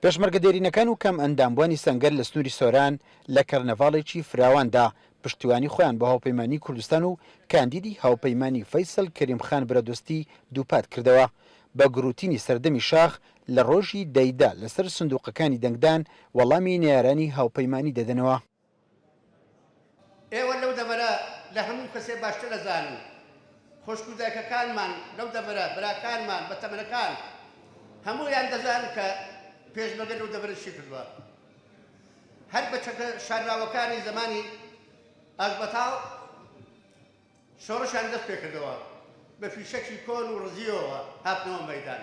پێشمەرگە دێرینەکان و کەم ئەندامبوانی سەنگەر لە سنووری سۆران لە کەرنەڤاڵێکی فراواندا پشتیوانی خۆیان بە هاوپەیمانی کوردستان و کاندیدی هاوپەیمانی فەیسەڵ کەریمخان برەدۆستی دووپات کردەوە بە گروتینی سەردەمی شاخ لە ڕۆژی دەیدا لەسەر سندوقەکانی دەنگدان وەڵامی نێرانی هاوپەیمانی دەدەنەوە. ئێوە لەو دەبەرە لە هەموو کەسێ باشتر دەزانن خۆشکودایەکەکانمان لەو دەبەرە براکانمان بەتەمەنەکان هەموویان دەزانن کە پێشمەرگە لەو دەبەرشی کردووە. هەر بە شارراوەکانی زمانی ئەزبەتاو شۆڕشان دەست پێ کردەوە بە فیشەکی کۆن و ڕزیەوە هاتنەوە مەیدان.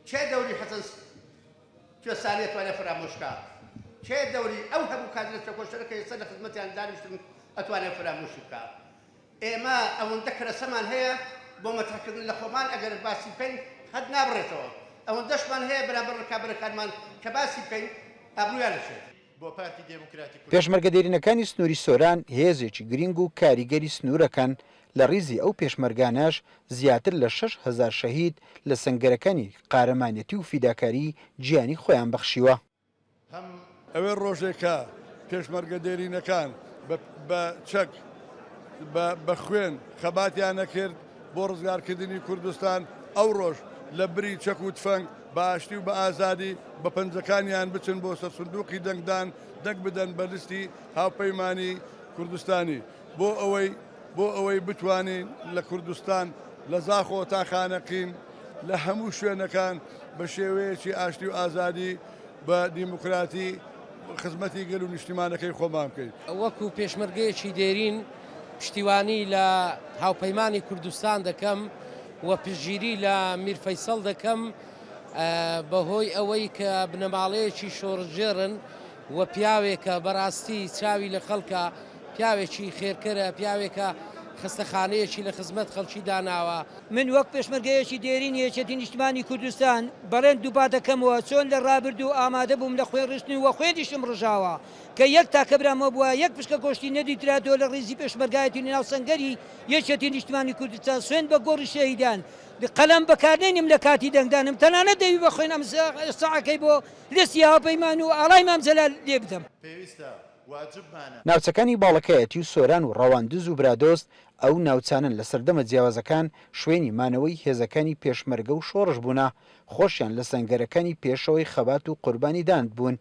چێ دەوری حەسەن کوێستانی ئەتوانێت فرامۆشکە؟ چێ دەوری ئەو هەموو کادرە کۆشەرەکە ئێستا لە خزمەتیان دانیشتن ئەتوانێت فرامۆش بکە؟ ئێمە ئەوەندە کەرەسەمان هەیە بۆ مەترەکردن لە خۆمان ئەگەر باسی بکەین هەد نابڕێتەوە. ئەوەندەشمان هەیە بەرامبەر ڕکابەرەکانمان کە باسی بکەین ئابرویان دەچێت. پێشمەرگە دێرینەکانی سنووری سۆران هێزێکی گرنگ و کاریگەری سنوورەکان لە ڕیزی ئەو پێشمەرگانەش زیاتر لە 6,000 شەهید لە سەنگەرەکانی قارەمانەتی و فیداکاری گیانی خۆیان بەخشیوە. ئەوێ ڕۆژێکە پێشمەرگە دێرینەکان بە چەک بە خوێن خەباتیانە کرد بۆ ڕزگارکردنی کوردستان ئەو ڕۆژ لە بری چەک و تفەنگ بە ئاشتی و بە ئازادی بە پەنجەکانیان بچن بۆ سەر سندوقی دەنگدان دەنگ بدەن بە لیستی هاوپەیمانی کوردستانی بۆ ئەوەی بتوانین لە کوردستان لە زاخۆ تا خانەقین لە هەموو شوێنەکان بە شێوەیەکی ئاشتی و ئازادی بە دیموکراتی خزمەتی گەل و نیشتیمانەکەی خۆمان بکەین. وەکو پێشمەرگەیەکی دێرین پشتیوانی لە هاوپەیمانی کوردستان دەکەم و پشتگیری لە میر فەیسەڵ دەکەم بەهۆی ئەوەی کە بنەماڵەیەکی شۆڕژێڕن و پیاوێکە بەڕاستی چاوی لە خەڵکە پیاوێکی خێرکەرە پیاوێکە خستەخانەیەکی لە خزمەت خەڵکی داناوە. من وەک پێشمەرگەیەکی دێرین یەکێتی نیشتیمانی کوردستان بەڵێن دووپا دەکەمەوە چۆن لە ڕابردوو ئامادە بووم لە خوێن ڕشتن و خوێنیشم ڕژاوە کە یەک تاکە برامەوە بووە یەک پشکە گۆشتی نەدیتراتەوە لە ڕیزی پێشمەرگایەتی ناو سەنگەری یەکێتی نیشتیمانی کوردستان سوێن بە گۆڕی شەهیدان قەلەم بەکارنێنم لە کاتی دەنگدانم تەنانەت دەوی بە خوێن ئەم ساعەکەی بۆ لەستی هاوپەیمان و ئاڵای مام جەلال لێ بدەم. ناوچەکانی باڵەکایەتی و سۆران و ڕەواندز و برادۆست ئەو ناوچانن لە سەردەمە جیاوازەکان شوێنی مانەوەی هێزەکانی پێشمەرگە و شۆڕش بوونە خۆشیان لە سەنگەرەکانی پێشەوەی خەبات و قوربانی داند بوون.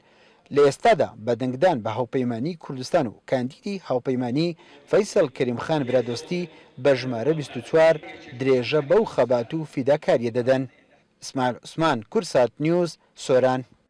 لە ئێستادا بە دەنگدان بە هاوپەیمانی کوردستان و کاندیدی هاوپەیمانی فەیسەڵ کەریمخان برادۆستی بە ژمارە 24 درێژە بەو خەبات و فیداکاریە دەدەن. ئیسماعیل عوسمان، کورسات نیوز، سۆران.